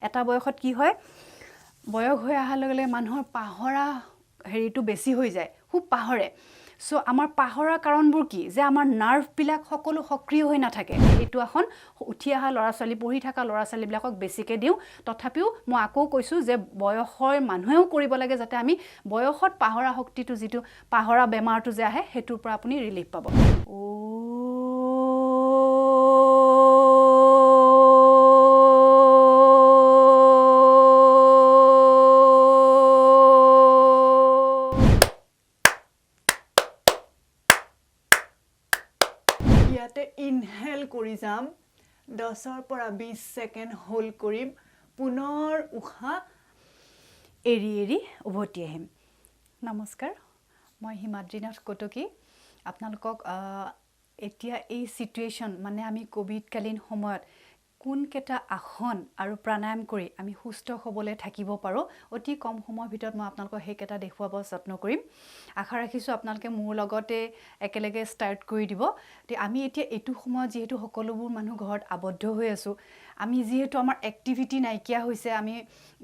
এটা বয়সত কি হয় বয়স হৈ অহাৰ লগে লগে মানুহৰ পাহৰা হেৰিটো বেছি হৈ যায় খুব পাহৰে সো আমাৰ পাহৰা কাৰণবোৰ কি যে আমাৰ নাৰ্ভবিলাক সকলো সক্ৰিয় হৈ নাথাকে এইটো এখন উঠি অহা ল'ৰা ছোৱালী পঢ়ি থকা ল'ৰা ছোৱালীবিলাকক বেছিকৈ দিওঁ তথাপিও মই আকৌ কৈছোঁ যে বয়সৰ মানুহেও কৰিব লাগে যাতে আমি বয়সত পাহৰা শক্তিটো যিটো পাহৰা বেমাৰটো যে আহে সেইটোৰ পৰা আপুনি ৰিলিফ পাব ইয়াতে ইনহেল কৰি যাম 10 পৰা 20 সেকেন্ড হোল্ড কৰিম পুনৰ উশাহ এৰি এৰি উভতি আহিম নমস্কাৰ মই হিমাদ্ৰীনাথ কটকী আপোনালোকক এতিয়া এই সিচুৱেচন মানে আমি কোভিড কালীন সময়ত কোন কেটা আসন আৰু প্ৰাণায়াম কৰি আমি সুস্থ হ'বলৈ থাকিব পাৰো অতি কম সময়ৰ ভিতৰত মই আপোনালোকক সেই কেটা দেখুৱাব যত্ন কৰিম আশা ৰাখিছো আপোনালোকে মোৰ লগতে একেলগে ষ্টাৰ্ট কৰি দিব তে আমি এতিয়া এটো সময়ত যেহেতু সকলোবোৰ মানুহ ঘৰত আবদ্ধ হৈ আছো আমি যেহেতু আমাৰ এক্টিভিটি নাইকিয়া হৈছে আমি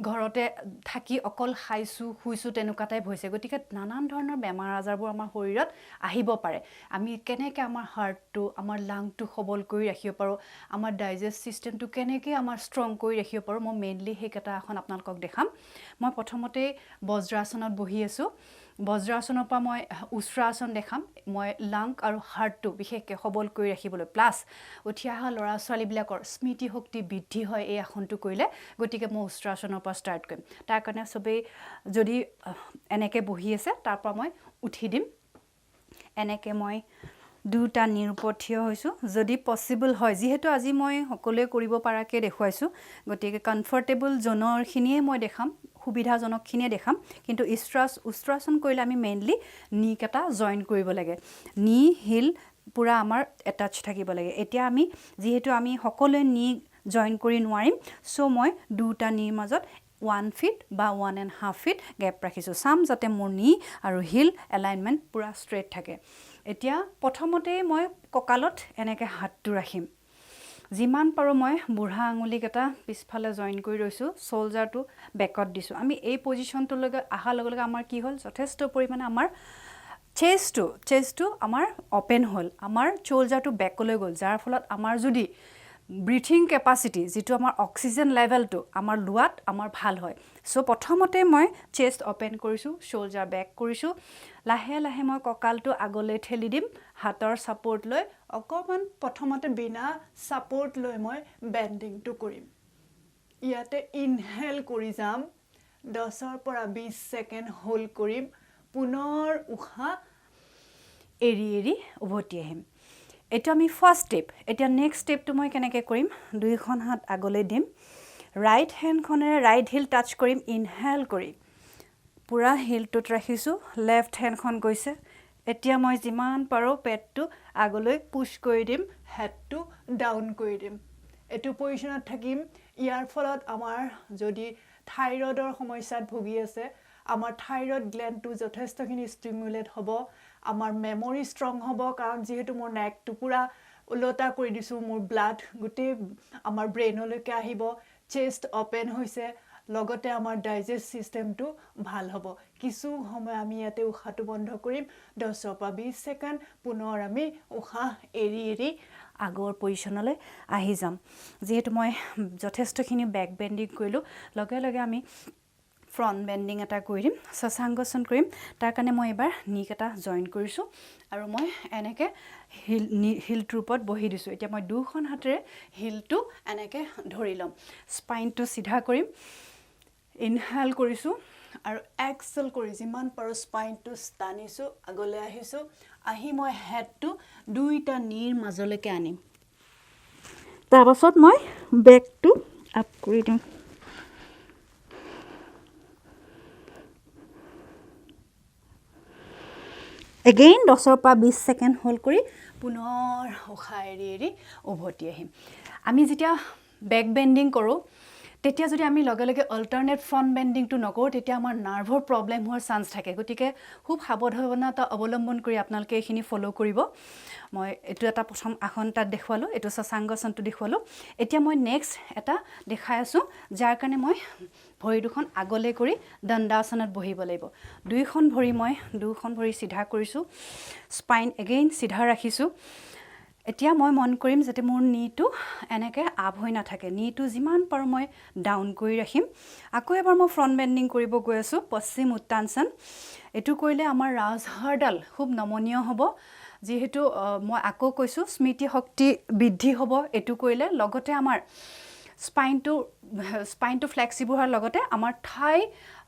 ঘৰতে থাকি অকল খাইছো শুইছো তেনেকুৱা টাইপ হৈছে গতিকে নানান ধৰণৰ বেমাৰ আজাৰবোৰ আমাৰ শৰীৰত আহিব পাৰে আমি কেনেকৈ আমাৰ হাৰ্টটো আমাৰ লাংটো সবল কৰি ৰাখিব পাৰো আমাৰ ডাইজেষ্ট সিস্টেমটো কেনেকৈ আমাৰ ষ্ট্ৰং কৰি ৰাখিব পাৰো মই মেইনলি সেই কেটা এখন আপোনালোকক দেখাম মই প্ৰথমতে বজ্ৰাসনত বহি আছো বজ্ৰাসনৰ পৰা মই উষ্ট্ৰাসন দেখাম মই লাং আৰু হাৰ্টটো বিশেষকৈ সবল কৰি ৰাখিবলৈ প্লাস উঠি অহা ল'ৰা ছোৱালীবিলাকৰ স্মৃতি শক্তি বৃদ্ধি হয় এই আসনটো কৰিলে গতিকে মই উষ্ট্ৰাসনৰ পৰা ষ্টাৰ্ট কৰিম তাৰ কাৰণে সবেই যদি এনেকৈ বহি আছে তাৰ পৰা মই উঠি দিম এনেকৈ মই দুটা নিৰপথিয় হৈছো যদি পসিবল হয় যেহেতু আজি মই সকলোৱে কৰিব পাৰাকে দেখুৱাইছো গতিকে কমফৰ্টেবল জনৰখিনিয়ে মই দেখাম সুবিধাজনকখিনিয়ে দেখাম কিন্তু উষ্ট্ৰাসন কৰিলে আমি মেইনলি নি কেটা জয়েন কৰিব লাগে নি হিল পুৰা আমাৰ এটাচ থাকিব লাগে এতিয়া আমি যেহেতু আমি সকলোৱে নি জয়েন কৰি নোৱাৰিম সো মই দুটা নিৰ মাজত 1 ফিট বা 1.5 ফিট গ্যাপ ৰাখিছো সাম যাতে মোৰ নি আৰু হিল এলাইনমেন্ট পুৰা ষ্ট্ৰেট থাকে এতিয়া প্ৰথমতে মই ককালত এনেকৈ হাতটো ৰাখিম যিমান পাৰো মই বুঢ়া আঙুলি কেটা পিছফালে জয়েন কৰি ৰৈছো শোল্ডাৰটো বেকত দিছো আমি এই পজিশনটো লগে আহা লগে লগে আমাৰ কি হ'ল যথেষ্ট পৰিমাণে আমাৰ চেষ্টটো আমাৰ ওপেন হ'ল আমাৰ শোল্ডাৰটো বেকলৈ গ'ল যাৰ ফলত আমাৰ যদি ব্ৰিথিং কেপাসিটি যেটো আমাৰ অক্সিজেন লেভেলটো আমাৰ লোৱাত আমাৰ ভাল হয় সো প্ৰথমতে মই চেষ্ট ওপেন কৰিছো শোল্ডাৰ বেক কৰিছো লাহে লাহে মই ককালটো আগলৈ ঠেলি দিম হাতৰ সাপোৰ্ট লৈ অকমান প্ৰথমতে বিনা সাপোৰ্ট লৈ মই বেন্ডিংটো কৰিম ইয়াতে ইনহেল কৰি যাম 10 পৰা 20 সেকেন্ড হোল্ড কৰিম পুনৰ উশাহ এৰি এৰি উভতি আহিম এটা আমি ফাৰ্স্ট স্টেপ এটা নেক্সট স্টেপটো মই কেনেকৈ কৰিম দুইখন হাত আগলৈ দিম ৰাইট হেণ্ডখনেৰে ৰাইট হিল টাচ কৰিম ইনহেল কৰি পুৰা হিলটোত ৰাখিছো লেফট হেণ্ডখন গৈছে এতিয়া মই যিমান পাৰো পেটটো আগলৈ পুশ কৰি দিম হেডটো ডাউন কৰি দিম এটো পজিশনত থাকিম ইয়াৰ ফলত আমাৰ যদি থাইৰয়ডৰ সমস্যাত ভুগি আছে আমাৰ থাইৰয়ড গ্ল্যান্ডটো যথেষ্টখিনি ষ্টিমুলেট হ'ব আমাৰ মেমৰি ষ্ট্ৰং হ'ব কাৰণ যেহেতু মোৰ নেকটো পুৰা উলটা কৰি দিছো মোৰ ব্লাড গুটে আমাৰ ব্ৰেইনলৈকে আহিব চেষ্ট ওপেন হৈছে লগতে আমাৰ ডাইজেষ্ট সিস্টেমটো ভাল হ'ব কিছু সময় আমি ইয়াতে উশাহটো বন্ধ কৰিম 10 পৰা 20 সেকেন্ড পুনৰ আমি উশাহ এৰি এৰি আগৰ পজিশনলৈ আহি যাম যেহেতু মই যথেষ্টখিনি বেক বেন্ডিং কৰিলো লগে লগে আমি ফ্ৰন্ট বেন্ডিং এটা কৰিম শশাংকাসন কৰিম তাৰ কাৰণে মই এবাৰ নি কেটা জয়েন কৰিছো আৰু মই এনেকৈ হিলটোৰ ওপৰত বহি দিছো এতিয়া মই দুখন হাতেৰে হিলটো এনেকৈ ধৰি লম স্পাইনটো সিধা কৰিম ইনহেল কৰিছো আৰু এক্সেল কৰি যিমান পাৰো স্পাইনটো টানিছো আগলৈ আহিছো আহি মই হেডটো দুইটা নিৰ মাজলৈকে আনিম তাৰ পাছত মই বেকটো আপ কৰি দিম Again 10 পৰা 20 সেকেন্ড হোল্ড কৰি পুনৰ উশাহ এৰি এৰি উভতি আহিম আমি যেতিয়া বেক বেন্ডিং কৰো তেতিয়া যদি আমি লগে লগে অল্টাৰনেট ফ্ৰণ্ট বেণ্ডিংটো নকৰোঁ তেতিয়া আমাৰ নাৰ্ভৰ প্ৰব্লেম হোৱাৰ চান্স থাকে গতিকে খুব সাৱধানতা অৱলম্বন কৰি আপোনালোকে এইখিনি ফ'ল' কৰিব মই এইটো এটা প্ৰথম আসন তাত দেখুৱালোঁ এইটো শশাংকাসনটো দেখুৱালোঁ এতিয়া মই নেক্সট এটা দেখাই আছোঁ যাৰ কাৰণে মই ভৰি দুখন আগলৈ কৰি দণ্ডাসনত বহিব লাগিব দুইখন ভৰি চিধা কৰিছোঁ স্পাইন এগেইন চিধা ৰাখিছোঁ এতিয়া মই মন কৰিম যাতে মোৰ নিটো এনেকৈ আপ হৈ নাথাকে নিটো যিমান পাৰোঁ মই ডাউন কৰি ৰাখিম আকৌ এবাৰ মই ফ্ৰণ্ট বেণ্ডিং কৰিব গৈ আছোঁ পশ্চিম উত্তানসন এইটো কৰিলে আমাৰ ৰাজহাড়ডাল খুব নমনীয় হ'ব যিহেতু মই আকৌ কৈছোঁ স্মৃতি শক্তি বৃদ্ধি হ'ব এইটো কৰিলে লগতে আমাৰ স্পাইনটো ফ্লেক্সিবল হোৱাৰ লগতে আমাৰ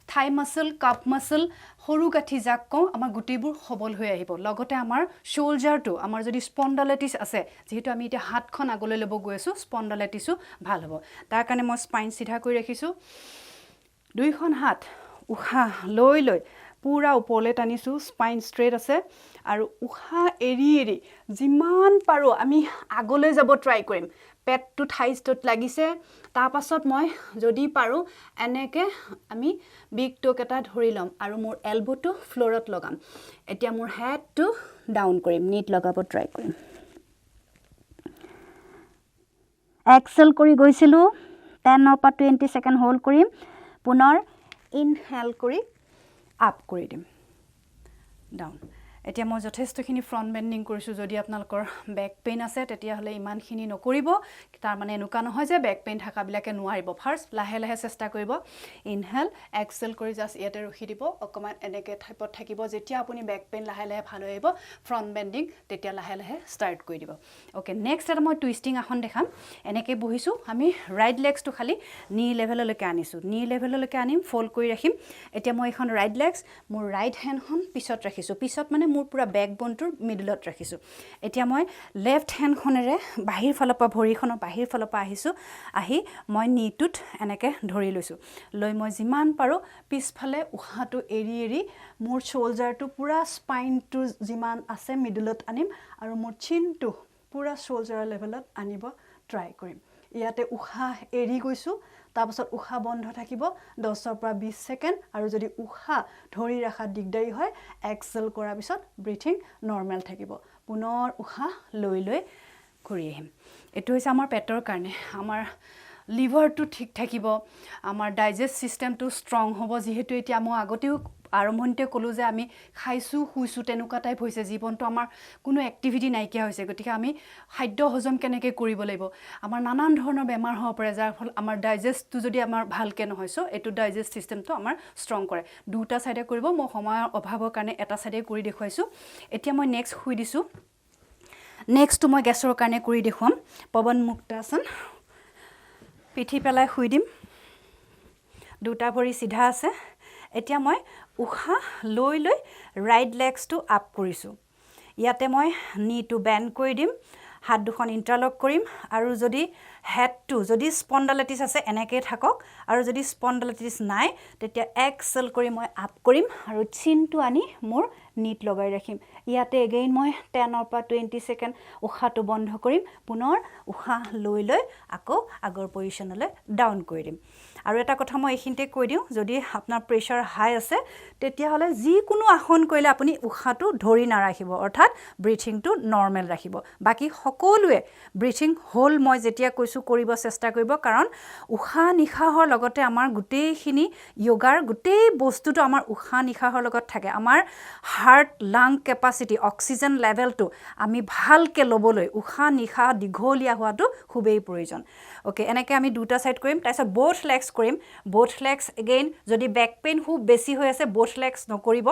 থাই মাসল কাপ মাসল সৰু গাঁঠি যাক কওঁ আমাৰ গোটেইবোৰ সবল হৈ আহিব লগতে আমাৰ শোল্ডাৰটো আমাৰ যদি স্পন্ডালাইটিছ আছে যেহেতু আমি এতিয়া হাতখন আগলৈ ল'ব গৈ আছোঁ স্পন্ডালাইটিছো ভাল হ'ব তাৰ কাৰণে মই স্পাইন চিধা কৰি ৰাখিছোঁ দুইখন হাত উশাহ লৈ পুৰা ওপৰলৈ টানিছোঁ স্পাইন ষ্ট্ৰেট আছে আৰু উশাহ এৰি যিমান পাৰোঁ আমি আগলৈ যাব ট্ৰাই কৰিম পেটটো থাইষ্টত লাগিছে তাৰ পাছত মই যদি পাৰোঁ এনেকৈ আমি বিগ টোক এটা ধৰি ল'ম আৰু মোৰ এলবটো ফ্ল'ৰত লগাম এতিয়া মোৰ হেডটো ডাউন কৰিম নিট লগাব ট্ৰাই কৰিম এক্সেল কৰি গৈছিলোঁ 10 পৰা 20 ছেকেণ্ড হোল্ড কৰিম পুনৰ ইনহেল কৰি আপ কৰি দিম ডাউন এতিয়া মই যথেষ্টখিনি ফ্ৰণ্ট বেণ্ডিং কৰিছোঁ যদি আপোনালোকৰ বেক পেইন আছে তেতিয়াহ'লে ইমানখিনি নকৰিব তাৰমানে এনেকুৱা নহয় যে বেক পেইন থকাবিলাকে নোৱাৰিব ফাৰ্ষ্ট লাহে লাহে চেষ্টা কৰিব ইনহেল এক্সেল কৰি জাষ্ট ইয়াতে ৰখি দিব অকণমান এনেকৈ টাইপত থাকিব যেতিয়া আপুনি বেক পেইন লাহে লাহে ভাল হৈ আহিব ফ্ৰণ্ট বেণ্ডিং তেতিয়া লাহে লাহে ষ্টাৰ্ট কৰি দিব অ'কে নেক্সট এটা মই টুইষ্টিং আসন দেখাম এনেকৈ বহিছোঁ আমি ৰাইট লেগছটো খালি নি লেভেললৈকে আনিছোঁ নি লেভেললৈকে আনিম ফ'ল্ড কৰি ৰাখিম এতিয়া মই এখন ৰাইট লেগছ মোৰ ৰাইট হেণ্ডখন পিছত ৰাখিছোঁ পিছত মানে মোৰ পুৰা বেকবনটোৰ মিডলত ৰাখিছোঁ এতিয়া মই লেফ্ট হেণ্ডখনেৰে বাহিৰ ফালৰ পৰা ভৰিখনৰ বাহিৰ ফালৰ পৰা আহি মই নিটোত এনেকৈ ধৰি লৈছোঁ লৈ মই যিমান পাৰোঁ পিছফালে উশাহটো এৰি মোৰ শোল্ডাৰটো পুৰা স্পাইনটো যিমান আছে মিডলত আনিম আৰু মোৰ চিনটো পুৰা শোল্ডাৰৰ লেভেলত আনিব ট্ৰাই কৰিম ইয়াতে উশাহ এৰি গৈছোঁ তাৰপাছত উশাহ বন্ধ থাকিব 10 পৰা 20 ছেকেণ্ড আৰু যদি উশাহ ধৰি ৰখাত দিগদাৰী হয় এক্সেল কৰাৰ পিছত ব্ৰিথিং নৰ্মেল থাকিব পুনৰ উশাহ লৈ ঘূৰি আহিম এইটো হৈছে আমাৰ পেটৰ কাৰণে আমাৰ লিভাৰটো ঠিক থাকিব আমাৰ ডাইজেষ্ট ছিষ্টেমটো ষ্ট্ৰং হ'ব যিহেতু এতিয়া মই আগতেও আৰম্ভণিতে ক'লোঁ যে আমি খাইছোঁ শুইছোঁ তেনেকুৱা টাইপ হৈছে জীৱনটো আমাৰ কোনো এক্টিভিটি নাইকিয়া হৈছে গতিকে আমি খাদ্য হজম কেনেকৈ কৰিব লাগিব আমাৰ নানান ধৰণৰ বেমাৰ হ'ব পাৰে যাৰ ফলত আমাৰ ডাইজেষ্টটো যদি আমাৰ ভালকৈ নহয় চ' এইটো ডাইজেষ্ট ছিষ্টেমটো আমাৰ ষ্ট্ৰং কৰে দুটা ছাইডে কৰিব মই সময়ৰ অভাৱৰ কাৰণে এটা ছাইডে কৰি দেখুৱাইছোঁ এতিয়া মই নেক্সট শুই দিছোঁ নেক্সটটো মই গেছৰ কাৰণে কৰি দেখুৱাম পৱন মুক্তাসন পিঠি পেলাই শুই দিম দুটা ভৰি চিধা আছে এতিয়া মই উশাহ লৈ ৰাইট লেগছটো আপ কৰিছোঁ ইয়াতে মই নিটো বেণ্ড কৰি দিম হাত দুখন ইণ্টাৰলক কৰিম আৰু যদি হেডটো যদি স্পন্ডালাইটিছ আছে এনেকৈ থাকক আৰু যদি স্পন্ডালাইটিছ নাই তেতিয়া এক্সেল কৰি মই আপ কৰিম আৰু চিনটো আনি মোৰ নিট লগাই ৰাখিম ইয়াতে এগেইন মই 10 পৰা 20 ছেকেণ্ড উশাহটো বন্ধ কৰিম পুনৰ উশাহ লৈ আকৌ আগৰ পজিশ্যনলৈ ডাউন কৰি দিম আৰু এটা কথা মই এইখিনিতে কৈ দিওঁ যদি আপোনাৰ প্ৰেছাৰ হাই আছে তেতিয়াহ'লে যিকোনো আসন কৰিলে আপুনি উশাহটো ধৰি নাৰাখিব অৰ্থাৎ ব্ৰিথিংটো নৰ্মেল ৰাখিব বাকী সকলোৱে ব্ৰিথিং হোল মই যেতিয়া কৈছোঁ কৰিব চেষ্টা কৰিব কাৰণ উশাহ নিশাহৰ লগতে আমাৰ গোটেইখিনি য়োগাৰ গোটেই বস্তুটো আমাৰ উশাহ নিশাহৰ লগত থাকে আমাৰ হাৰ্ট লাং কেপাচিটি অক্সিজেন লেভেলটো আমি ভালকৈ ল'বলৈ উশাহ নিশাহ দীঘলীয়া হোৱাটো খুবেই প্ৰয়োজন অ'কে এনেকৈ আমি দুটা ছাইড কৰিম তাৰপিছত বোথ লেগছ কৰিম বোথ লেগছ এগেইন যদি বেক পেইন খুব বেছি হৈ আছে বোথ লেগছ নকৰিব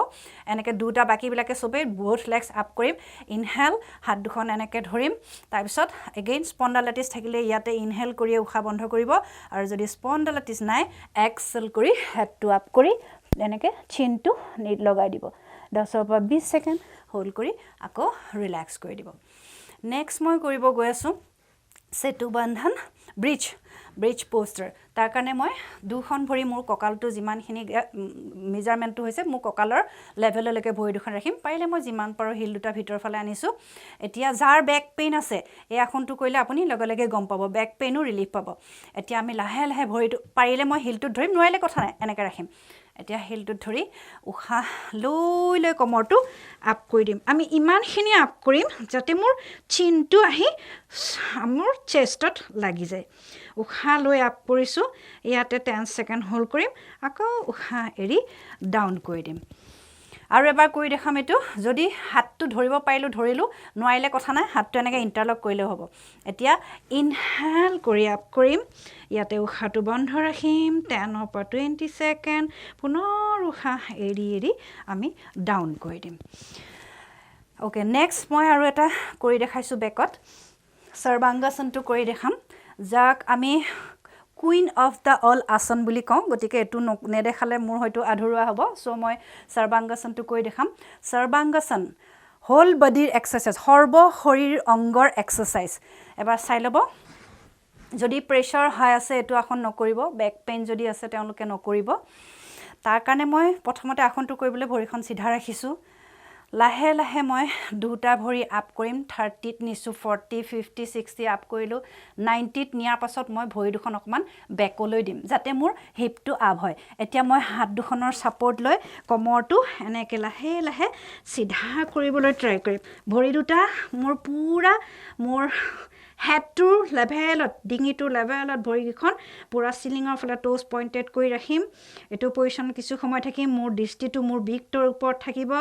এনেকৈ দুটা বাকীবিলাকে চবেই বোথ লেগছ আপ কৰিম ইনহেল হাত দুখন এনেকৈ ধৰিম তাৰপিছত এগেইন স্পন্ডালাইটিছ থাকিলে ইয়াতে ইনহেল কৰি উশাহ বন্ধ কৰিব আৰু যদি স্পন্ডালাইটিছ নাই এক্সেল কৰি হেডটো আপ কৰি এনেকৈ চিনটো নিট লগাই দিব 10 পৰা 20 ছেকেণ্ড হোল্ড কৰি আকৌ ৰিলেক্স কৰি দিব নেক্সট মই কৰিব গৈ আছোঁ সেতু বন্ধন ব্ৰিজ ব্ৰিজ পোষ্টাৰ তাৰ কাৰণে মই দুখন ভৰি মোৰ কঁকালটো যিমানখিনি মেজাৰমেণ্টটো হৈছে মোৰ কঁকালৰ লেভেললৈকে ভৰি দুখন ৰাখিম পাৰিলে মই যিমান পাৰোঁ হিল দুটা ভিতৰৰ ফালে আনিছোঁ এতিয়া যাৰ বেক পেইন আছে এই আসনটো কৰিলে আপুনি লগে লগে গম পাব বেক পেইনো ৰিলিফ পাব এতিয়া আমি লাহে লাহে ভৰিটো পাৰিলে মই হিলটোত ধৰিম নোৱাৰিলে কথা নাই এনেকৈ ৰাখিম এতিয়া হিলটোত ধৰি উশাহ লৈ লৈ কমৰটো আপ কৰি দিম আমি ইমানখিনি আপ কৰিম যাতে মোৰ চিনটো আহি মোৰ চেষ্টত লাগি যায় উশাহ লৈ আপ কৰিছোঁ ইয়াতে 10 ছেকেণ্ড হোল্ড কৰিম আকৌ উশাহ এৰি ডাউন কৰি দিম আৰু এবাৰ কৰি দেখাম এইটো যদি হাতটো ধৰিব পাৰিলোঁ ধৰিলোঁ নোৱাৰিলে কথা নাই হাতটো এনেকৈ ইণ্টাৰলক কৰিলেও হ'ব এতিয়া ইনহেল কৰি আপ কৰিম ইয়াতে উশাহটো বন্ধ ৰাখিম 10 পৰা 20 ছেকেণ্ড পুনৰ উশাহ এৰি এৰি আমি ডাউন কৰি দিম অ'কে নেক্সট মই আৰু এটা কৰি দেখাইছোঁ বেকত সৰ্বাংগাসনটো কৰি দেখাম যাক আমি কুইন অফ দ্য অল আসন বুলি কওঁ গতিকে এইটো নেদেখালে মোৰ হয়তো আধৰুৱা হ'ব চ' মই সৰ্বাংগাসনটো কৰি দেখাম সৰ্বাংগাসন হোল বডিৰ এক্সাৰচাইজ সৰ্ব শৰীৰ অংগৰ এক্সাৰচাইজ এবাৰ চাই ল'ব যদি প্ৰেছাৰ হাই আছে এইটো আসন নকৰিব বেক পেইন যদি আছে তেওঁলোকে নকৰিব তাৰ কাৰণে মই প্ৰথমতে আসনটো কৰিবলৈ ভৰিখন চিধা ৰাখিছোঁ লাহে লাহে মই দুটা ভৰি আপ কৰিম 30ত নিছোঁ 40 50 60 আপ কৰিলোঁ 90ত নিয়াৰ পাছত মই ভৰি দুখন অকণমান বেকলৈ দিম যাতে মোৰ হিপটো আপ হয় এতিয়া মই হাত দুখনৰ ছাপৰ্ট লৈ কমৰটো এনেকৈ লাহে লাহে চিধা কৰিবলৈ ট্ৰাই কৰিম ভৰি দুটা মোৰ পূৰা মোৰ হেডটোৰ লেভেলত ডিঙিটোৰ লেভেলত ভৰিকেইখন পূৰা চিলিঙৰ ফালে টোজ পইণ্টেড কৰি ৰাখিম এইটো পজিশ্যন কিছু সময় থাকিম মোৰ দৃষ্টিটো মোৰ বিকটোৰ ওপৰত থাকিব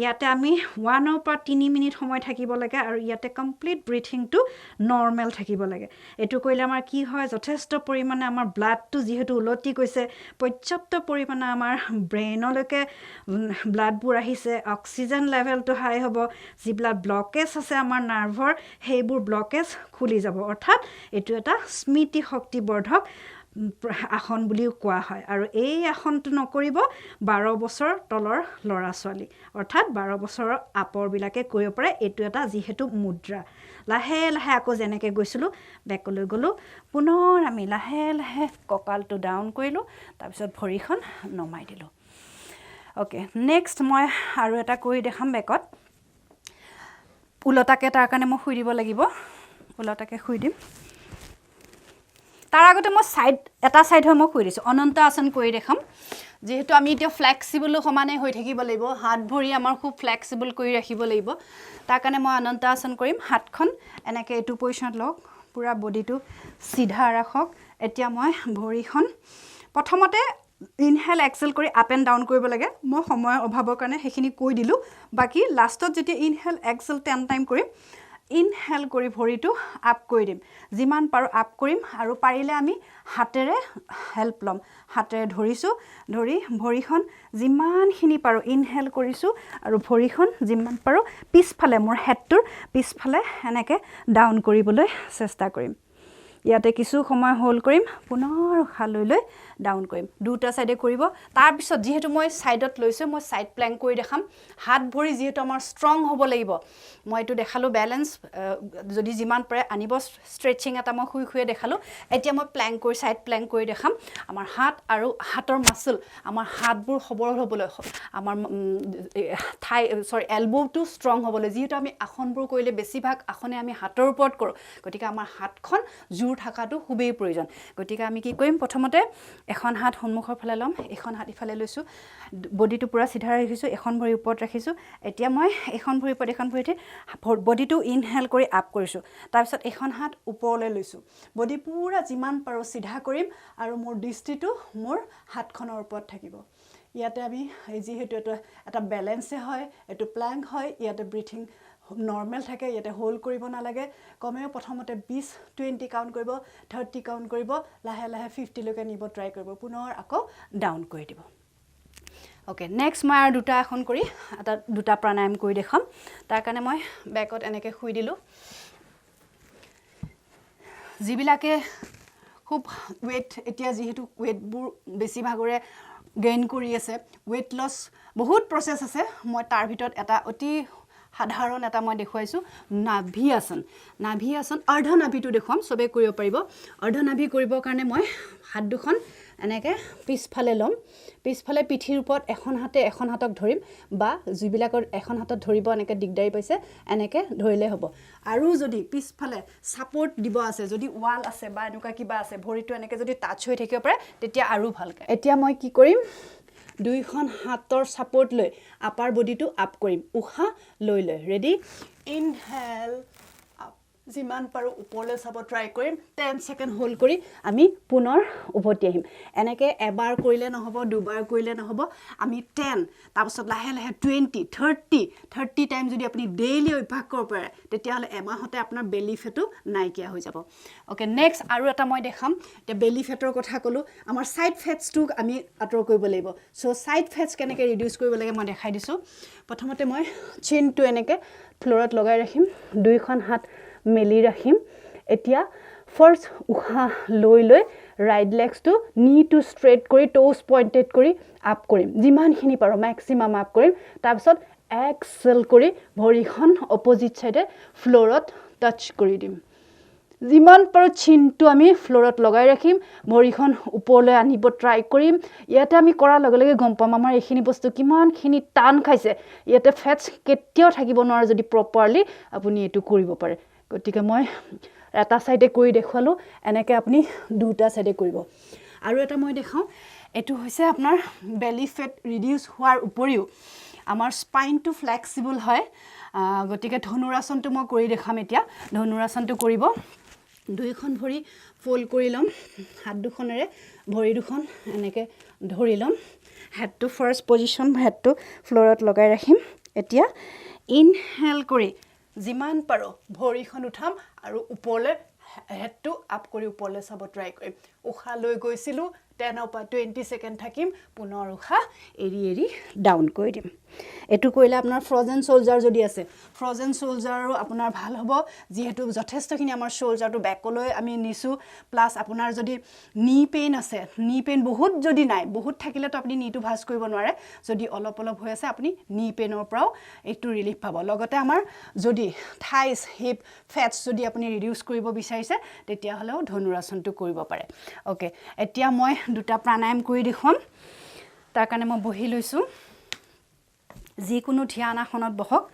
ইয়াতে আমি 1 পৰা 3 মিনিট সময় থাকিব লাগে আৰু ইয়াতে কমপ্লিট ব্ৰিথিংটো নৰ্মেল থাকিব লাগে এইটো কৰিলে আমাৰ কি হয় যথেষ্ট পৰিমাণে আমাৰ ব্লাডটো যিহেতু উলটি গৈছে পৰ্যাপ্ত পৰিমাণে আমাৰ ব্ৰেইনলৈকে ব্লাডবোৰ আহিছে অক্সিজেন লেভেলটো হাই হ'ব যিবিলাক ব্লকেজ আছে আমাৰ নাৰ্ভৰ সেইবোৰ ব্লকেজ খুলি যাব অৰ্থাৎ এইটো এটা স্মৃতি শক্তিবৰ্ধক আসন বুলিও কোৱা হয় আৰু এই আসনটো নকৰিব 12 বছৰ তলৰ ল'ৰা ছোৱালী অৰ্থাৎ 12 বছৰৰ আপৰবিলাকে কৰিব পাৰে এইটো এটা যিহেতু মুদ্ৰা লাহে লাহে আকৌ যেনেকৈ গৈছিলোঁ বেকলৈ গ'লোঁ পুনৰ আমি লাহে লাহে কঁকালটো ডাউন কৰিলোঁ তাৰপিছত ভৰিখন নমাই দিলোঁ অ'কে নেক্সট মই আৰু এটা কৰি দেখাম বেকত ওলটাকৈ তাৰ কাৰণে মই শুই দিব লাগিব ওলটাকৈ শুই দিম তাৰ আগতে মই এটা ছাইড হৈ মই শুই দিছোঁ অনন্ত আসন কৰি দেখাম যিহেতু আমি এতিয়া ফ্লেক্সিবলো সমানে হৈ থাকিব লাগিব হাত ভৰি আমাৰ খুব ফ্লেক্সিবল কৰি ৰাখিব লাগিব তাৰ কাৰণে মই অনন্ত আসন কৰিম হাতখন এনেকৈ এইটো পজিশ্যনত লওক পূৰা বডিটো চিধা ৰাখক এতিয়া মই ভৰিখন প্ৰথমতে ইনহেল এক্সেল কৰি আপ এণ্ড ডাউন কৰিব লাগে মই সময়ৰ অভাৱৰ কাৰণে সেইখিনি কৈ দিলোঁ বাকী লাষ্টত যেতিয়া ইনহেল এক্সেল 10 টাইম কৰিম ইনহেল কৰি ভৰিটো আপ কৰি দিম যিমান পাৰোঁ আপ কৰিম আৰু পাৰিলে আমি হাতেৰে হেল্প ল'ম হাতেৰে ধৰিছোঁ ধৰি ভৰিখন যিমানখিনি পাৰোঁ ইনহেল কৰিছোঁ আৰু ভৰিখন যিমান পাৰোঁ পিছফালে মোৰ হেডটোৰ পিছফালে এনেকৈ ডাউন কৰিবলৈ চেষ্টা কৰিম ইয়াতে কিছু সময় হোল্ড কৰিম পুনৰ উশাহ লৈ লৈ ডাউন কৰিম দুটা সাইডে কৰিব তাৰপিছত যেহেতু মই সাইডত লৈছোঁ মই সাইড প্ল্যাঙ্ক কৰি দেখাম হাত ভৰি যেহেতু আমাৰ ষ্ট্ৰং হ'ব লাগিব মই এটো দেখালো ব্যালেন্স যদি যিমান পাৰে আনিব ষ্ট্ৰেচিং এটা মই খুই খুই দেখালো এতিয়া মই প্ল্যাঙ্ক কৰি সাইড প্ল্যাঙ্ক কৰি দেখাম আমাৰ হাত আৰু হাতৰ মাসল আমাৰ হাতবোৰ সবল হ'বলৈ আমাৰ থাই সৰি এলবটো ষ্ট্ৰং হ'বলৈ যেহেতু আমি আসনবোৰ কৰিলে বেছিভাগ আসনে আমি হাতৰ ওপৰত কৰোঁ গতিকে আমাৰ হাতখন জোৰ থাকাটো খুবেই প্ৰয়োজন গতিকে আমি কি কৰিম প্ৰথমতে এখন হাত সন্মুখৰ ফালে লম এখন হাত ইফালে লৈছো বডিটো পুৰা সিধা ৰাখিছো এখন ভৰি ওপৰত ৰাখিছো এতিয়া মই এখন ভৰি ওপৰত এখন ভৰিতে বডিটো ইনহেল কৰি আপ কৰিছো তাৰ পিছত এখন হাত ওপৰলৈ লৈছো বডি পুৰা যিমান পাৰো সিধা কৰিম আৰু মোৰ দৃষ্টিটো মোৰ হাতখনৰ ওপৰত থাকিব ইয়াতে আমি যেহেতু এটা ব্যালেন্সে হয় এটো প্ল্যাঙ্ক হয় ইয়াতে ব্ৰিথিং নৰ্মেল থাকে ইয়াতে হোল্ড কৰিব নালাগে কমেও প্ৰথমতে 20 কাউন্ট কৰিব 30 কাউন্ট কৰিব লাহে লাহে 50 লৈকে নিব ট্ৰাই কৰিব পুনৰ আকৌ ডাউন কৰি দিব ওকে নেক্সট মই আৰু দুটা আসন কৰি এটা দুটা প্ৰাণায়াম কৰি দেখাম তাৰ কাৰণে মই বেকত এনেকৈ শুই দিলো জিবিলাকে খুব ওয়েট এতিয়া যেহেতু ওয়েটবোৰ বেছি ভাগৰে গেইন কৰি আছে ওয়েট লছ বহুত প্ৰসেস আছে মই তাৰ ভিতৰত এটা অতি সাধাৰণ এটা মই দেখুৱাইছোঁ নাভি আসন অৰ্ধ নাভিটো দেখুৱাম চবে কৰিব পাৰিব অৰ্ধ নাভি কৰিবৰ কাৰণে মই হাত দুখন এনেকৈ পিছফালে ল'ম পিছফালে পিঠিৰ ওপৰত এখন হাতক ধৰিম বা যিবিলাকৰ এখন হাতত ধৰিব এনেকৈ দিগদাৰী পাইছে এনেকৈ ধৰিলে হ'ব আৰু যদি পিছফালে ছাপৰ্ট দিব আছে যদি ৱাল আছে বা এনেকুৱা কিবা আছে ভৰিটো এনেকৈ যদি টাচ হৈ থাকিব পাৰে তেতিয়া আৰু ভালকৈ এতিয়া মই কি কৰিম দুইখন হাতৰ ছাপৰ্ট লৈ আপাৰ বডিটো আপ কৰিম উশাহ লৈ ৰেডি ইনহেল যিমান পাৰোঁ ওপৰলৈ চাব ট্ৰাই কৰিম 10 ছেকেণ্ড হোল্ড কৰি আমি পুনৰ উভতি আহিম এনেকৈ এবাৰ কৰিলে নহ'ব দুবাৰ কৰিলে নহ'ব আমি 10 তাৰপিছত লাহে লাহে 20 30 টাইম যদি আপুনি ডেইলি অভ্যাস কৰিব পাৰে তেতিয়াহ'লে এমাহতে আপোনাৰ বেলি ফেটো নাইকিয়া হৈ যাব অ'কে নেক্সট আৰু এটা মই দেখাম এতিয়া বেলি ফেটৰ কথা ক'লোঁ আমাৰ ছাইড ফেটছটো আমি আঁতৰ কৰিব লাগিব চ' ছাইড ফেটছ কেনেকৈ ৰিডিউচ কৰিব লাগে মই দেখাই দিছোঁ প্ৰথমতে মই চিনটো এনেকৈ ফ্ল'ৰত লগাই ৰাখিম দুইখন হাত মেলি ৰাখিম এতিয়া ফাৰ্ষ্ট উশাহ লৈ ৰাইট লেগছটো নীটো ষ্ট্ৰেট কৰি টোজ পইণ্টেড কৰি আপ কৰিম যিমানখিনি পাৰোঁ মেক্সিমাম আপ কৰিম তাৰপিছত এক্সেল কৰি ভৰিখন অপজিট ছাইডে ফ্ল'ৰত টাচ কৰি দিম যিমান পাৰোঁ চিনটো আমি ফ্ল'ৰত লগাই ৰাখিম ভৰিখন ওপৰলৈ আনিব ট্ৰাই কৰিম ইয়াতে আমি কৰাৰ লগে লগে গম পাম আমাৰ এইখিনি বস্তু কিমানখিনি টান খাইছে ইয়াতে ফেটছ কেতিয়াও থাকিব নোৱাৰে যদি প্ৰপাৰলি আপুনি এইটো কৰিব পাৰে গতিকে মই এটা ছাইডে কৰি দেখুৱালোঁ এনেকৈ আপুনি দুটা ছাইডে কৰিব আৰু এটা মই দেখাওঁ এইটো হৈছে আপোনাৰ বেলি ফেট ৰিডিউচ হোৱাৰ উপৰিও আমাৰ স্পাইনটো ফ্লেক্সিবল হয় গতিকে ধনুৰাসনটো মই কৰি দেখাম এতিয়া ধনুৰাসনটো কৰিব দুইখন ভৰি ফল্ড কৰি ল'ম হাত দুখনেৰে ভৰি দুখন এনেকৈ ধৰি ল'ম হেডটো ফাৰ্ষ্ট পজিশ্যন হেডটো ফ্ল'ৰত লগাই ৰাখিম এতিয়া ইনহেল কৰি যিমান পাৰোঁ ভৰিখন উঠাম আৰু ওপৰলৈ হেডটো আপ কৰি ওপৰলৈ চাব ট্ৰাই কৰিম উশাহ লৈ গৈছিলোঁ 10 পৰা 20 ছেকেণ্ড থাকিম পুনৰ উশাহ এৰি ডাউন কৰি দিম এইটো কৰিলে আপোনাৰ ফ্ৰজেন শোল্ডাৰ যদি আছে ফ্ৰজেন শোল্ডাৰো আপোনাৰ ভাল হ'ব যিহেতু যথেষ্টখিনি আমাৰ শোল্ডাৰটো বেকলৈ আমি নিছোঁ প্লাছ আপোনাৰ যদি নি পেইন আছে নি পেইন বহুত যদি নাই বহুত থাকিলেতো আপুনি নিটো ভাজ কৰিব নোৱাৰে যদি অলপ হৈ আছে আপুনি নি পেইনৰ পৰাও এইটো ৰিলিফ পাব লগতে আমাৰ যদি থাইছ হিপ ফেটছ যদি আপুনি ৰিডিউচ কৰিব বিচাৰিছে তেতিয়াহ'লেও ধনুৰাসনটো কৰিব পাৰে অ'কে এতিয়া মই দুটা প্ৰাণায়াম কৰি দেখুৱাম তাৰ কাৰণে মই বহি লৈছোঁ যিকোনো ধ্যান আসনত বহক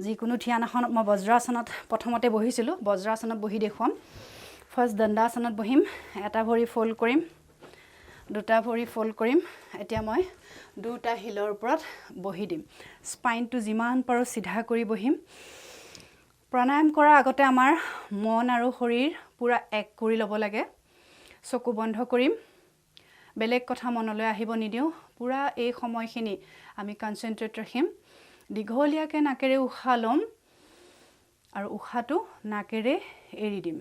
যিকোনো ধ্যান আসনত মই বজ্ৰাসনত প্ৰথমতে বহিছিলোঁ বজ্ৰাসনত বহি দেখুৱাম ফাৰ্ষ্ট দণ্ডাসনত বহিম এটা ভৰি ফল্ড কৰিম দুটা ভৰি ফল্ড কৰিম এতিয়া মই দুটা হিলৰ ওপৰত বহি দিম স্পাইনটো যিমান পাৰোঁ চিধা কৰি বহিম প্ৰাণায়াম কৰাৰ আগতে আমাৰ মন আৰু শৰীৰ পূৰা এক কৰি ল'ব লাগে চকু বন্ধ কৰিম বেলেগ কথা মনলৈ আহিব নিদিওঁ পূৰা এই সময়খিনি আমি কনচেনট্ৰেট ৰাখিম দীঘলীয়াকৈ নাকেৰে উশাহ ল'ম আৰু উশাহটো নাকেৰে এৰি দিম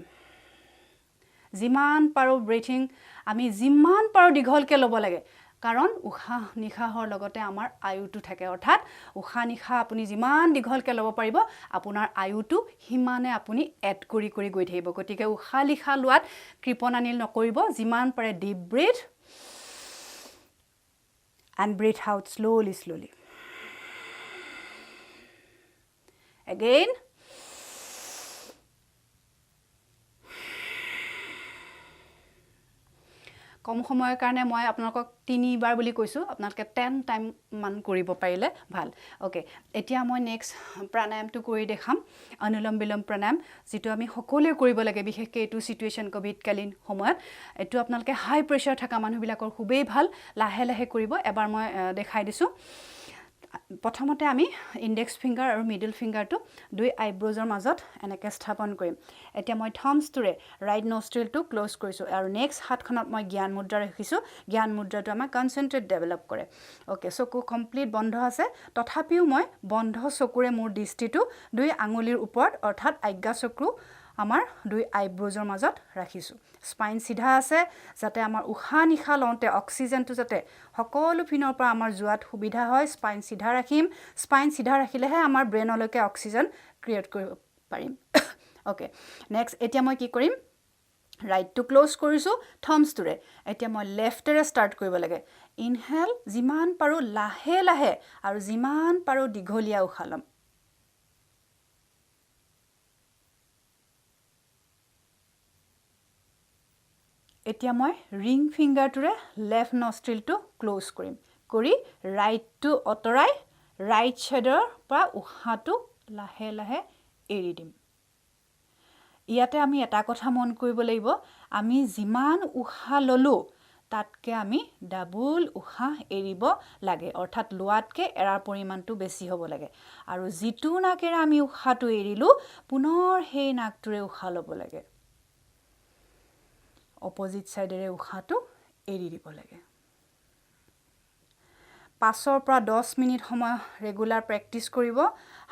যিমান পাৰোঁ ব্ৰিথিং আমি যিমান পাৰোঁ দীঘলকৈ ল'ব লাগে কাৰণ উশাহ নিশাহৰ লগতে আমাৰ আয়ুটো থাকে অৰ্থাৎ উশাহ নিশাহ আপুনি যিমান দীঘলকৈ ল'ব পাৰিব আপোনাৰ আয়ুটো সিমানে আপুনি এড কৰি গৈ থাকিব গতিকে উশাহ নিশাহ লোৱাত কৃপণানীল নকৰিব যিমান পাৰে deep breath and breathe out slowly again কম সময়ৰ কাৰণে মই আপোনালোকক 3 বাৰ বুলি কৈছোঁ আপোনালোকে 10 টাইম মান কৰিব পাৰিলে ভাল ওকে এতিয়া মই নেক্সট প্ৰাণায়ামটো কৰি দেখাম অনুলম বিলম প্ৰাণায়াম যেটো আমি সকলোৱে কৰিব লাগে বিশেষকৈ এইটো সিচুৱেশ্যন কোভিডকালীন সময়ত এইটো আপোনালোকে হাই প্ৰেছাৰ থকা মানুহবিলাকৰ খুবেই ভাল লাহে লাহে কৰিব এবাৰ মই দেখাই দিছোঁ প্ৰথমতে আমি ইনডেক্স ফিংগাৰ আৰু মিডল ফিংগাৰটো দুই আইব্ৰজৰ মাজত এনেকৈ স্থাপন কৰিম এতিয়া মই থাম্বছটোৰে ৰাইট নষ্ট্ৰিলটো ক্লোজ কৰিছোঁ আৰু নেক্সট হাতখনত মই জ্ঞান মুদ্ৰা ৰাখিছোঁ জ্ঞান মুদ্ৰাটো আমাক কনচেনট্ৰেট ডেভেলপ কৰে ওকে চকু কমপ্লিট বন্ধ আছে তথাপিও মই বন্ধ চকুৰে মোৰ দৃষ্টিটো দুই আঙুলিৰ ওপৰত অৰ্থাৎ আজ্ঞা চক্ৰু আমাৰ দুই আইব্ৰজৰ মাজত ৰাখিছোঁ স্পাইন সিধা আছে যাতে আমাৰ উশাহ নিশাহ লওঁতে অক্সিজেনটো যাতে সকলো পিনৰ পৰা আমাৰ যোৱাত সুবিধা হয় স্পাইন সিধা ৰাখিম স্পাইন সিধা ৰাখিলেহে আমাৰ ব্ৰেইনলৈকে অক্সিজেন ক্ৰিয়েট কৰিব পাৰিম ওকে নেক্সট এতিয়া মই কি কৰিম ৰাইটটো ক্লোজ কৰিছোঁ থাম্বছটোৰে এতিয়া মই লেফটেৰে ষ্টাৰ্ট কৰিব লাগে ইনহেল যিমান পাৰোঁ লাহে লাহে আৰু যিমান পাৰোঁ দীঘলীয়া উশাহ ল'ম এতিয়া মই ৰিং ফিংগাৰটোৰে লেফ্ট নষ্ট্ৰিলটো ক্লোজ কৰিম কৰি ৰাইটটো অতৰাই ৰাইট সাইডৰ পৰা উশাহটো লাহে লাহে এৰি দিম ইয়াতে আমি এটা কথা মন কৰিব লাগিব আমি যিমান উশাহ ললো তাতকে আমি ডাবল উশাহ এৰিব লাগে অৰ্থাৎ লোৱাতকে এৰাৰ পৰিমাণটো বেছি হ'ব লাগে আৰু যিটো নাকেৰে আমি উশাহটো এৰিলো পুনৰ সেই নাকটোৰে উশাহ ল'ব লাগে অপজিট সাইডেৰে উশাহটো এৰি দিব লাগে 5 পৰা 10 মিনিট সময় ৰেগুলাৰ প্ৰেক্টিস কৰিব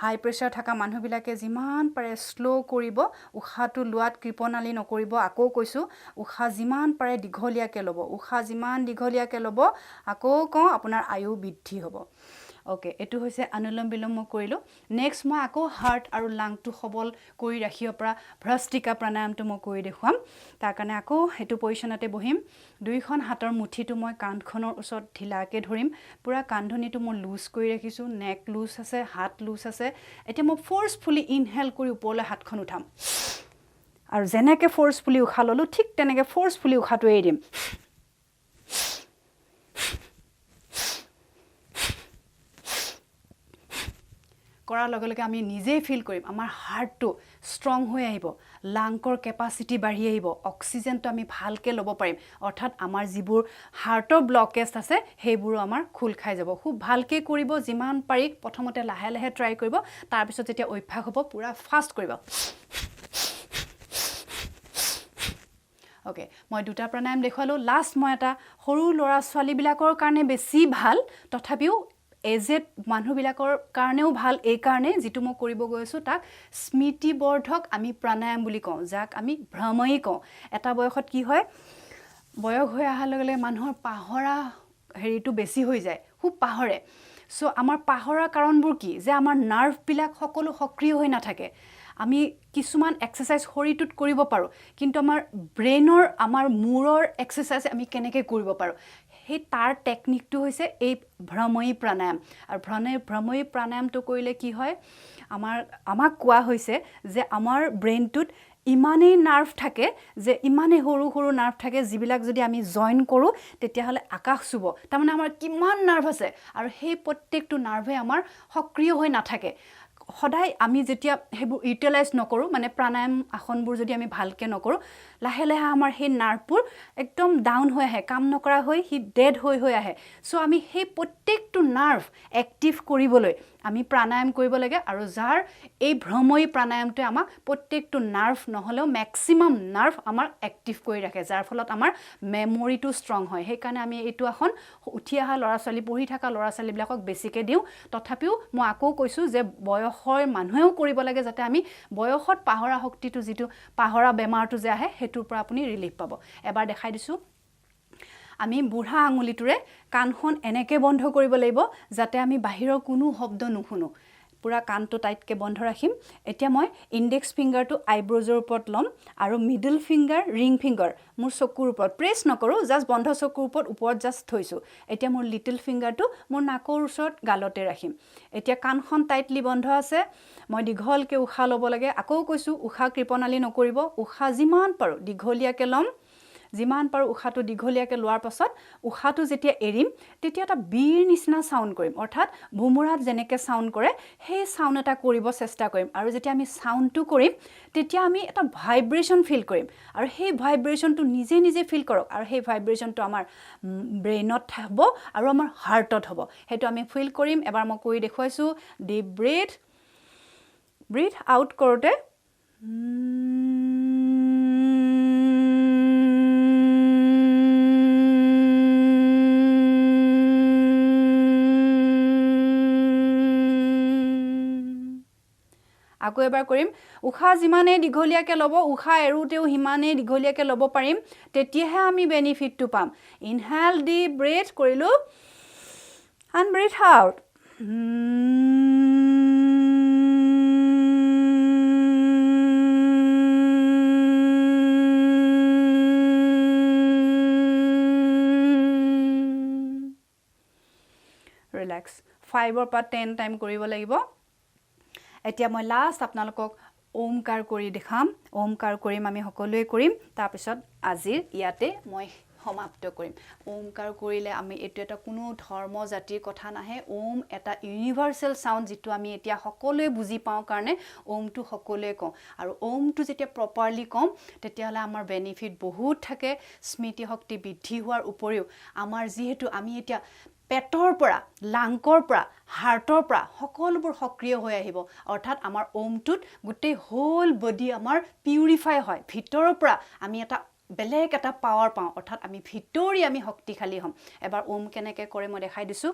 হাই প্ৰেছাৰ থকা মানুহবিলাকে যিমান পাৰে স্লো কৰিব উশাহটো লোৱাত কৃপনালি নকৰিব আকৌ কৈছো উশাহ যিমান পাৰে দীঘলীয়াকে ল'ব উশাহ যিমান দীঘলীয়াকে ল'ব আকৌ কওঁ আপোনাৰ আয়ু বৃদ্ধি হ'ব ওকে এটো হৈছে অনুলোম বিলোম মই কৰিলো নেক্সট মই আকৌ হাৰ্ট আৰু লাংটো সবল কৰি ৰাখিব পৰা ভ্ৰষ্টিকা প্ৰাণায়ামটো মই কৰি দেখুৱাম তাৰ কাৰণে আকৌ হেতু পজিশনতে বহিম দুইখন হাতৰ মুঠিটো মই কান্ধখনৰ ওচৰত ঢিলাকে ধৰিম পুৰা কান্ধনিটো মই লুজ কৰি ৰাখিছো নেক লুজ আছে হাত লুজ আছে এতিয়া মই ফোৰ্সফুলি ইনহেল কৰি ওপৰলৈ হাতখন উঠাম আৰু যেনেকে ফোৰ্সফুলি উশাহ ললো ঠিক তেনেকে ফোৰ্সফুলি উশাহটো এৰি দিম কৰাৰ লগে লগে আমি নিজেই ফিল কৰিম আমাৰ হাৰ্টটো ষ্ট্ৰং হৈ আহিব লাংকৰ কেপাসিটি বাঢ়ি আহিব অক্সিজেনটো আমি ভালকে ল'ব পাৰিম অৰ্থাৎ আমাৰ যিবোৰ হাৰ্টৰ ব্লকেজ আছে সেইবোৰো আমাৰ খুল খাই যাব খুব ভালকে কৰিব যিমান পাৰি প্ৰথমতে লাহে লাহে ট্ৰাই কৰিব তাৰ পিছত যেতিয়া অভ্যাস হ'ব পুৰা ফাষ্ট কৰিব ওকে মই দুটা প্ৰাণায়াম দেখুৱালো লাষ্ট মই এটা সৰু লৰা ছোৱালী বিলাকৰ কাৰণে বেছি ভাল তথাপিও এজেড মানুহবিলাকৰ কাৰণেও ভাল এই কাৰণে যেটো মই কৰিব গৈছো তাক স্মৃতি বৰ্ধক আমি প্ৰাণায়াম বুলি কওঁ যাক আমি ভ্ৰময়ী কওঁ এটা বয়সত কি হয় বয়স হৈ আহাৰ লগে লগে মানুহৰ পাহৰা হেৰিটো বেছি হৈ যায় খুব পাহৰে সো আমাৰ পাহৰা কাৰণবোৰ কি যে আমাৰ নাৰ্ভ বিলাক সকলো সক্ৰিয় হৈ নাথাকে আমি কিছুমান এক্সাৰসাইজ শৰীৰটোত কৰিব পাৰো কিন্তু আমাৰ ব্ৰেইনৰ আমাৰ মূৰৰ এক্সাৰসাইজ আমি কেনেকৈ কৰিব পাৰো সেই তাৰ টেকনিকটো হৈছে এই ভ্ৰময়ী প্ৰাণায়াম আৰু ভ্ৰময়ী প্ৰাণায়ামটো কৰিলে কি হয় আমাক কোৱা হৈছে যে আমাৰ ব্ৰেইনটোত ইমানেই নাৰ্ভ থাকে যে ইমানেই সৰু সৰু নাৰ্ভ থাকে যিবিলাক যদি আমি জয়েন কৰো তেতিয়াহলে আকাশ চুব তাৰমানে আমাৰ কিমান নাৰ্ভ আছে আৰু সেই প্ৰত্যেকটো নাৰ্ভে আমাৰ সক্ৰিয় হৈ নাথাকে সদায় আমি যেতিয়া হেবু ইউটিলাইজ নকৰো মানে প্ৰাণায়াম আসনবোৰ যদি আমি ভালকে নকৰো লাহে লাহে আমাৰ সেই নাৰ্ভবোৰ একদম ডাউন হৈ আহে কাম নকৰা হৈ হি ডেড হৈ আহে সো আমি সেই প্ৰত্যেকটো নাৰ্ভ এক্টিভ কৰিবলৈ আমি প্ৰাণায়াম কৰিব লাগে আৰু যাৰ এই ভ্ৰময়ী প্ৰাণায়ামটোৱে আমাক প্ৰত্যেকটো নাৰ্ভ নহলেও ম্যাক্সিমাম নাৰ্ভ আমাৰ এক্টিভ কৰি ৰাখে যাৰ ফলত আমাৰ মেমৰিটো ষ্ট্ৰং হয় সেই কাৰণে আমি এইটো আসন উঠি অহা ল'ৰা ছোৱালী পঢ়ি থকা ল'ৰা ছোৱালীবিলাকক বেছিকে দিওঁ তথাপিও মই আকৌ কৈছো যে বয়সৰ মানুহেও কৰিব লাগে যাতে আমি বয়সত পাহৰা শক্তিটো যেটো পাহৰা বেমাৰটো যে আহে হেতুৰ পৰা আপুনি ৰিলিফ পাব এবাৰ দেখাই দিছো আমি বুঢ়া আঙুলিটোৰে কাণখন এনেকে বন্ধ কৰিব লাগিব যাতে আমি বাহিৰৰ কোনো শব্দ নুশুনো পুৰা কাণটো টাইটকে বন্ধ ৰাখিম এতিয়া মই ইনডেক্স ফিংগাৰটো আইব্ৰজৰ ওপৰত লম আৰু মিডল ফিংগাৰ ৰিং ফিংগাৰ মোৰ চকুৰ ওপৰত প্ৰেছ নকৰো জাস্ট বন্ধ চকুৰ ওপৰত জাস্ট থৈছো এতিয়া মোৰ লিটল ফিংগাৰটো মোৰ নাকৰ ওচৰত গালতে ৰাখিম এতিয়া কাণখন টাইটলি বন্ধ আছে মই দীঘলকে উশাহ ল'ব লাগে আকৌ কৈছো উশাহ কৃপনালি নকৰিব উশাহ যিমান পাৰো দীঘলীয়াকে লম যিমান পাৰো উশাহটো দীঘলীয়াকে লোৱাৰ পাছত উশাহটো যেতিয়া এৰিম তেতিয়া এটা বীৰ নিচিনা সাউন্ড কৰিম অৰ্থাৎ ভুমুৰাত যেনেকে সাউন্ড কৰে সেই সাউন্ড এটা কৰিব চেষ্টা কৰিম আৰু যেতিয়া আমি সাউন্ডটো কৰিম তেতিয়া আমি এটা ভাইব্ৰেচন ফিল কৰিম আৰু সেই ভাইব্ৰেচনটো নিজে নিজে ফিল কৰক আৰু সেই ভাইব্ৰেচনটো আমাৰ ব্ৰেইনত হ'ব আৰু আমাৰ হাৰ্টত হ'ব হেতু আমি ফিল কৰিম এবাৰ মই কৰি দেখুৱাইছো ডিপ ব্ৰীথ আউট কৰোতে আকৌ এবাৰ কৰিম উশাহ যিমানে দীঘলীয়াকে ল'ব উশাহ এৰুতেও হিমানে দীঘলীয়াকে ল'ব পাৰিম তেতিয়াহে আমি বেনিফিটটো পাম ইনহেল ডিপ ব্ৰেথ কৰিলো এন্ড ব্ৰেথ আউট ৰিলেক্স 5 পৰা 10 টাইম কৰিব লাগিব এতিয়া মই লাষ্ট আপোনালোকক ওমকাৰ কৰি দেখাম ওমকাৰ কৰিম আমি সকলোৱে কৰিম তাৰ পিছত আজিৰ ইয়াতে মই সমাপ্ত কৰিম ওমকাৰ কৰিলে আমি এটো এটা কোনো ধৰ্ম জাতিৰ কথা নাহে ওম এটা ইউনিভাৰ্সেল সাউন্ড যেটো আমি এতিয়া সকলোৱে বুজি পাওঁ কাৰণে ওমটো সকলোৱে কওঁ আৰু ওমটো যেতিয়া প্ৰপাৰলি কম তেতিয়ালে আমাৰ বেনিফিট বহুত থাকে স্মৃতি শক্তি বৃদ্ধি হোৱাৰ উপৰিও আমাৰ যেহেতু আমি এতিয়া পেটৰ পৰা লাংকৰ পৰা হাৰ্টৰ পৰা সকলোবোৰ সক্ৰিয় হৈ আহিব অৰ্থাৎ আমাৰ ওমটোত গোটেই হোল বডি আমাৰ পিউৰিফাই হয় ভিতৰৰ পৰা আমি এটা বেলেগ এটা পাৱাৰ পাওঁ অৰ্থাৎ আমি ভিতৰি আমি শক্তিশালী হ'ম এবাৰ ওম কেনেকৈ কৰে মই দেখাই দিছো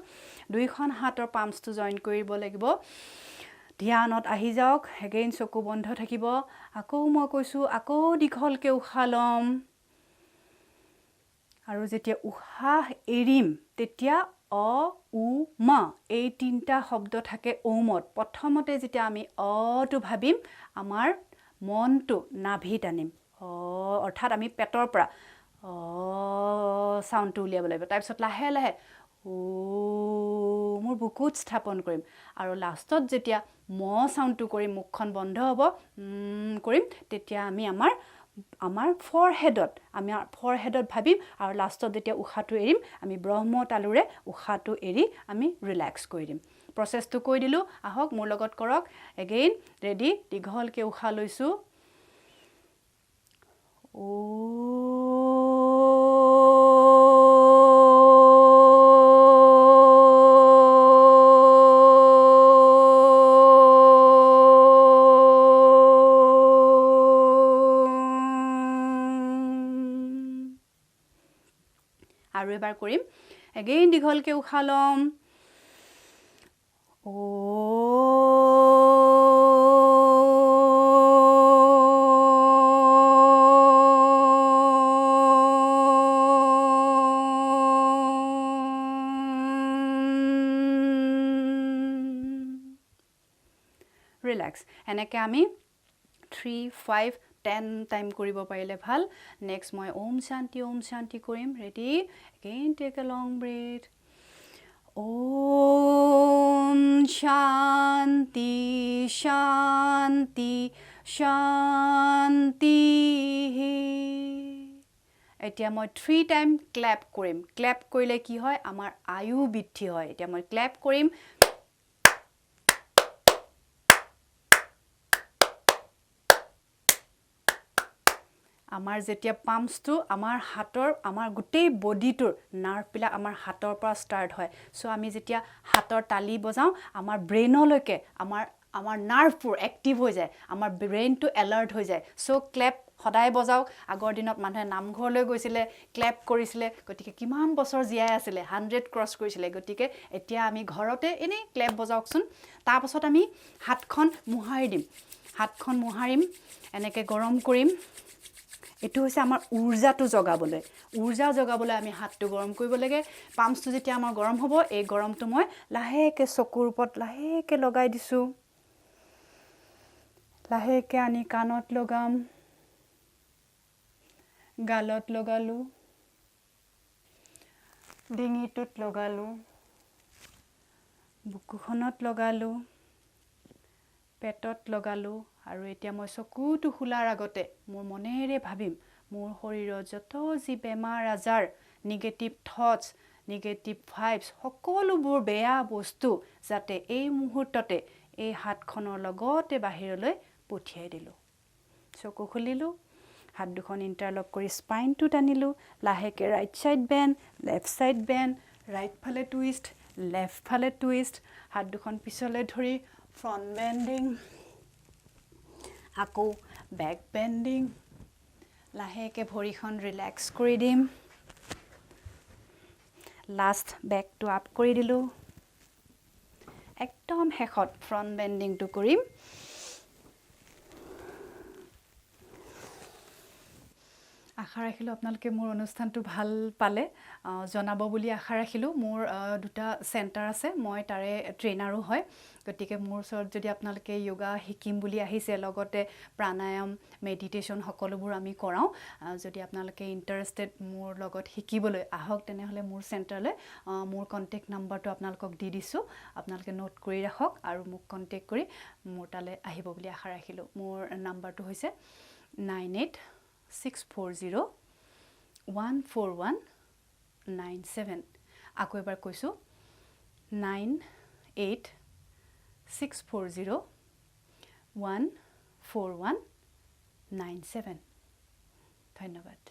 দুইখন হাতৰ পাম্পছটো জয়েন কৰিব লাগিব ধ্যানত আহি যাওক এগেইন চকু বন্ধ থাকিব আকৌ মই কৈছো আকৌ দীঘলকে উশাহ লম আৰু যেতিয়া উশাহ এৰিম তেতিয়া অ উ ম এই তিনটা শব্দ থাকে ওমত প্ৰথমতে যেতিয়া আমি অটো ভাবিম আমাৰ মনটো নাভিত আনিম অৰ্থাৎ আমি পেটৰ পৰা সাউন্ডটো উলিয়াব লাগিব তাৰ পিছত লাহে লাহে ও মোৰ বুকুত স্থাপন কৰিম আৰু লাষ্টত যেতিয়া ম সাউন্ডটো কৰিম মুখখন বন্ধ হ'ব কৰিম তেতিয়া আমি আমাৰ ফৰহেডত ভাবিম আৰু লাষ্টত যেতিয়া উশাহটো এৰিম আমি ব্ৰহ্ম তালুৰে উশাহটো এৰি আমি ৰিলেক্স কৰি দিম প্ৰসেসটো কৈ দিলো আহক মোৰ লগত কৰক এগেইন ৰেডি দীঘলকে উশাহ লৈছো ও আৰু এবাৰ কৰিম এগেইন দীঘলকে উশাহ লম ও ৰিলেক্স এনেকৈ আমি 3 5 10 টাইম কৰিব পাৰিলে ভাল নেক্সট মই ওম শান্তি কৰিম ready again take a long breath ওম শান্তি শান্তি শান্তি এতিয়া মই 3 টাইম ক্ল্যাপ কৰিম ক্ল্যাপ কৰিলে কি হয় আমাৰ আয়ু বৃদ্ধি হয় এতিয়া মই ক্ল্যাপ কৰিম আমাৰ যেতিয়া পাম্পছটো আমাৰ হাতৰ আমাৰ গোটেই বডিটোৰ নাৰ্ভ পিলা আমাৰ হাতৰ পৰা ষ্টাৰ্ট হয় সো আমি যেতিয়া হাতৰ তালি বজাও আমাৰ ব্ৰেইনলৈকে আমাৰ নাৰ্ভবোৰ এক্টিভ হৈ যায় আমাৰ ব্ৰেইনটো এলাৰ্ট হৈ যায় সো ক্ল্যাপ সদায় বজাওক আগৰ দিনত মানুহে নামঘৰলৈ গৈছিলে ক্ল্যাপ কৰিছিলে গতিকে কিমান বছৰ জীয়াই আছিলে 100 ক্ৰছ কৰিছিলে গতিকে এতিয়া আমি ঘৰতে এনে ক্ল্যাপ বজাওকচোন তাৰ পাছত আমি হাতখন মুহাৰি দিম হাতখন মুহাৰিম এনেকে গৰম কৰিম এটো হৈছে আমাৰ ঊৰ্জাটো জগাবলৈ আমি হাতটো গৰম কৰিব লাগে পাম্পছটো যেতিয়া আমাৰ গৰম হ'ব এই গৰমটো মই লাহেকে চকুৰ ওপৰত লাহেকে লগাই দিছো লাহেকে আনি কাণত লগাম গালত লগালো ডিঙিটোত লগালো বুকুখনত লগালো পেটত লগালো আৰু এতিয়া মই চকুটো খুলাৰ আগতে মোৰ মনেৰে ভাবিম মোৰ শৰীৰত যত যি বেমাৰ আজাৰ নেগেটিভ থটস নেগেটিভ ভাইবস সকলোবোৰ বেয়া বস্তু যাতে এই মুহূৰ্ততে এই হাতখনৰ লগতে বাহিৰলৈ পঠিয়াই দিলো চকু খুলিলো হাত দুখন ইন্টাৰলক কৰি স্পাইনটো টানিলো লাহেকে right side band left side band right ফালে টুইষ্ট লেফট ফালে টুইষ্ট হাত দুখন পিছলৈ ধৰি ফ্ৰন্ট বেন্ডিং আকৌ বেক বেন্ডিং লাহেকে ভৰিখন ৰিলেক্স কৰি দিম লাষ্ট বেকটো আপ কৰি দিলো একদম হেখত ফ্ৰন্ট বেন্ডিংটো কৰিম আশা ৰাখিলোঁ আপোনালোকে মোৰ অনুষ্ঠানটো ভাল পালে জনাব বুলি আশা ৰাখিলোঁ মোৰ দুটা চেণ্টাৰ আছে মই তাৰে ট্ৰেইনাৰো হয় গতিকে মোৰ ওচৰত যদি আপোনালোকে য়োগা শিকিম বুলি আহিছে লগতে প্ৰাণায়াম মেডিটেশ্যন সকলোবোৰ আমি কৰাওঁ যদি আপোনালোকে ইণ্টাৰেষ্টেড মোৰ লগত শিকিবলৈ আহক তেনেহ'লে মোৰ চেণ্টাৰলৈ মোৰ কণ্টেক্ট নাম্বাৰটো আপোনালোকক দি দিছোঁ আপোনালোকে নোট কৰি ৰাখক আৰু মোক কণ্টেক্ট কৰি মোৰ তালৈ আহিব বুলি আশা ৰাখিলোঁ মোৰ নাম্বাৰটো হৈছে 9864014197 আকৌ এবাৰ কৈছোঁ 9864014197 ধন্যবাদ